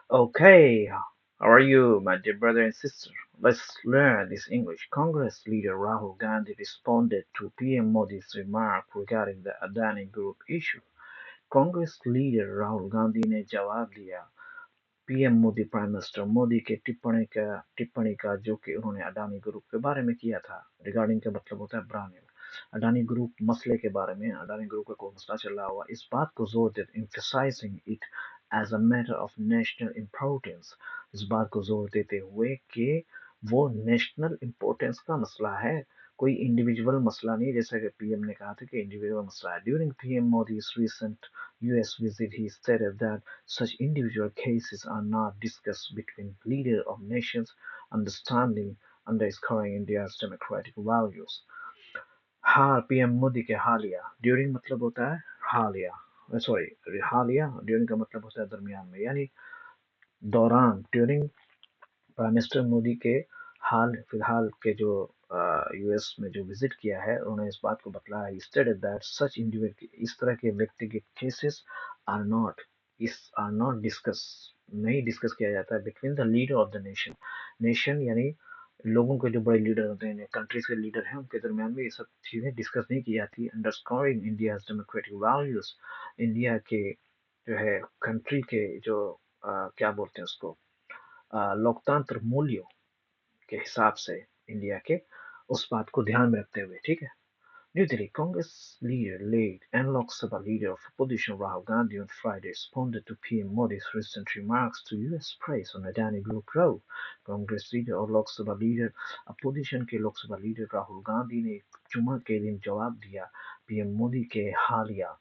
Okay, how are you, my dear brother and sister? Let's learn this English. Congress leader Rahul Gandhi responded to PM Modi's remark regarding the Adani Group issue. Congress leader Rahul Gandhi ने जवाब दिया PM Modi prime minister Modi के टिप्पणी का जो कि उन्होंने Adani group के बारे में किया था रिगार्डिंग का मतलब होता है ब्रांड अडानी ग्रुप मसले के बारे में अडानी ग्रुप का कोई मसला चल रहा हुआ इस बात को जोर दे emphasizing it as a matter of national importance इस बात को जोर देते हुए कि वो नेशनल इंपॉर्टेंस का मसला है कोई इंडिविजुअल मसला नहीं जैसा कि पीएम ने कहा था कि इंडिविजुअल मसला है ड्यूरिंग पीएम मोदी's recent US visit he stated that such individual cases are not discussed between leaders of nations understanding underscoring India's democratic values hall PM Modi के हालिया ड्यूरिंग मतलब होता है हालिया सॉरी हालिया ड्यूरिंग का मतलब होता है दरमियान में यानी दौरान ड्यूरिंग प्राइम मिनिस्टर मोदी के हाल फिलहाल के जो यूएस में जो विजिट किया है उन्होंने इस बात को बतलाया स्टेटेड दैट सच इंडिविजुअल इस तरह के व्यक्तिगत cases are not are not discuss नहीं डिस्कस किया जाता है between the leader of the nation nation यानी लोगों के जो बड़े लीडर होते हैं कंट्रीज के लीडर हैं उनके दरमियान में ये सब चीजें डिस्कस नहीं की जाती अंडरस्कोरिंग इंडिया डेमोक्रेटिक वैल्यूज इंडिया के जो है कंट्री के जो क्या बोलते हैं उसको लोकतंत्र मूल्यों के हिसाब से इंडिया के उस बात को ध्यान में रखते हुए ठीक है New Delhi Congress leader late and Lok Sabha leader of opposition Rahul Gandhi on Friday responded to PM Modi's recent remarks to US press on Adani Group role. Congress leader और लोक सभा लीडर अपोजिशन के लोक सभा leader Rahul Gandhi ने जुमा के दिन जवाब दिया पीएम मोदी के हालिया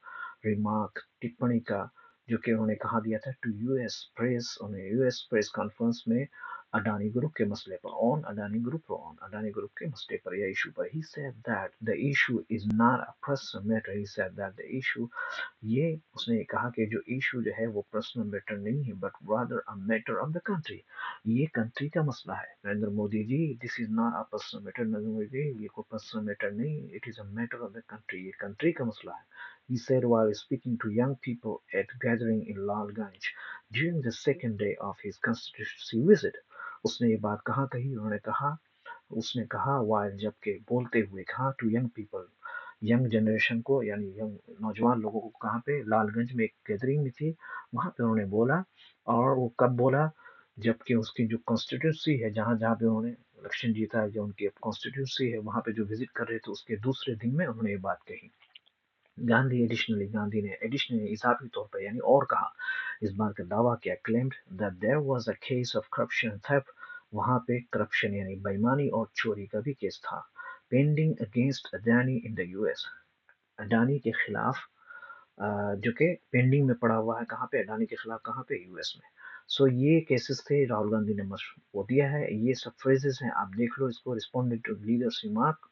रिमार्क टिप्पणी का जो कि उन्होंने कहा दिया था टू यूएस प्रेस कॉन्फ्रेंस में अडानी ग्रुप के मसले पर ऑन अडानी ग्रुप के मसले पर या इशू पर he said that the issue is not a personal matter he said that the issue ये उसने कहा कि जो इशू जो है वो पर्सनल मैटर नहीं है but rather a matter of the country ये कंट्री का मसला है Narendra Modi ji this is not a personal matter Narendra Modi ji ये कोई पर्सनल मैटर नहीं it is a matter of the country ये कंट्री का मसला है he said while speaking to young people at gathering in Lalganj during the second day of his constituency visit. उसने ये बात कहाँ कही उसने कहा while जबकि बोलते हुए कहा to young people young generation को यानी यंग नौजवान लोगों को कहाँ पे लालगंज में एक गैदरिंग में थी वहां पे उन्होंने बोला और वो कब बोला जबकि उसकी जो कॉन्स्टिट्यूंसी है जहां जहां पे उन्होंने इलेक्शन जीता है जो उनकी कॉन्स्टिट्यूंसी है वहां पे जो विजिट कर रहे थे उसके दूसरे दिन में उन्होंने ये बात कही गांधी ने एडिशनली इजाफी तौर पर यानी और कहा इस बात का दावा किया claimed that there was a case of corruption theft वहां पे करप्शन यानी बेईमानी और चोरी का भी केस था pending against Adani in the US Adani के खिलाफ जो कि पेंडिंग में पड़ा हुआ है कहाँ पे अडानी के खिलाफ कहाँ पे यूएस में सो ये केसेस थे राहुल गांधी ने वो दिया है ये सब फ्रेजेस हैं आप देख लो इसको रिस्पोंडेड टू लीडर्स रिमार्क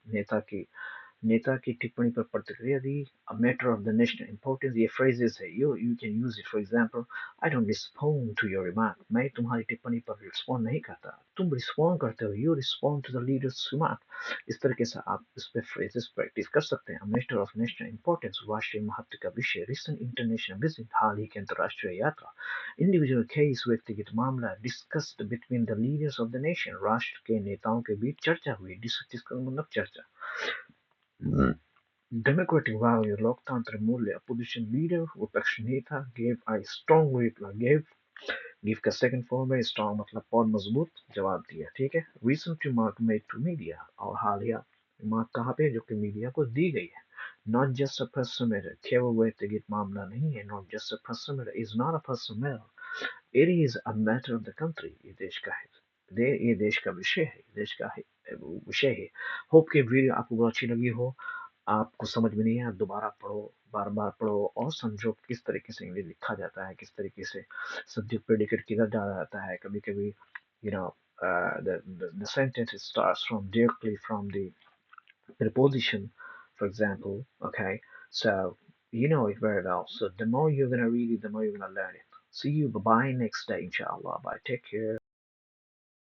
नेता की टिप्पणी पर प्रतिक्रिया दी a matter of the national importance ये फ्रेजेस है you can use it for example I don't respond to your remark मैं तुम्हारी टिप्पणी पर रिस्पोंड नहीं करता तुम रिस्पोंड करते हो you respond to the leader's remark इस तरीके से आप इस पे फ्रेजेस प्रैक्टिस कर सकते हैं मैटर ऑफ नेशनल इंपॉर्टेंस राष्ट्रीय महत्व का विषय रिसेंट इंटरनेशनल विजिट हाल ही की अंतर्राष्ट्रीय यात्रा इंडिविजुअल केस व्यक्तिगत मामला discussed between the leaders of the nation राष्ट्र के नेताओं के बीच चर्चा हुई डिस्कस का मतलब चर्चा Democratic value लोकतंत्र मूल्य opposition leader विपक्ष नेता give का second form है strong मतलब बहुत मजबूत जवाब दिया ठीक है recent remark made to media और हालिया remark कहाँ पे जो कि मीडिया को दी गई है not just a personal matter केवल व्यक्तिगत मामला नहीं है not just a personal matter is not a personal matter it is a matter of the country ये देश का है ये देश का विषय है देश का है विषय है होप कि वीडियो आपको बहुत अच्छी लगी हो आपको समझ में नहीं आया दोबारा पढ़ो बार बार पढ़ो और समझो किस तरीके से इंग्लिश लिखा जाता है किस तरीके से सब्जेक्ट प्रेडिकेट किधर डाला जाता है कभी कभी you know the sentence starts from directly from the preposition for example okay so you know it very well so the more you're gonna read it the more you're gonna learn it see you bye bye next day inshallah bye take care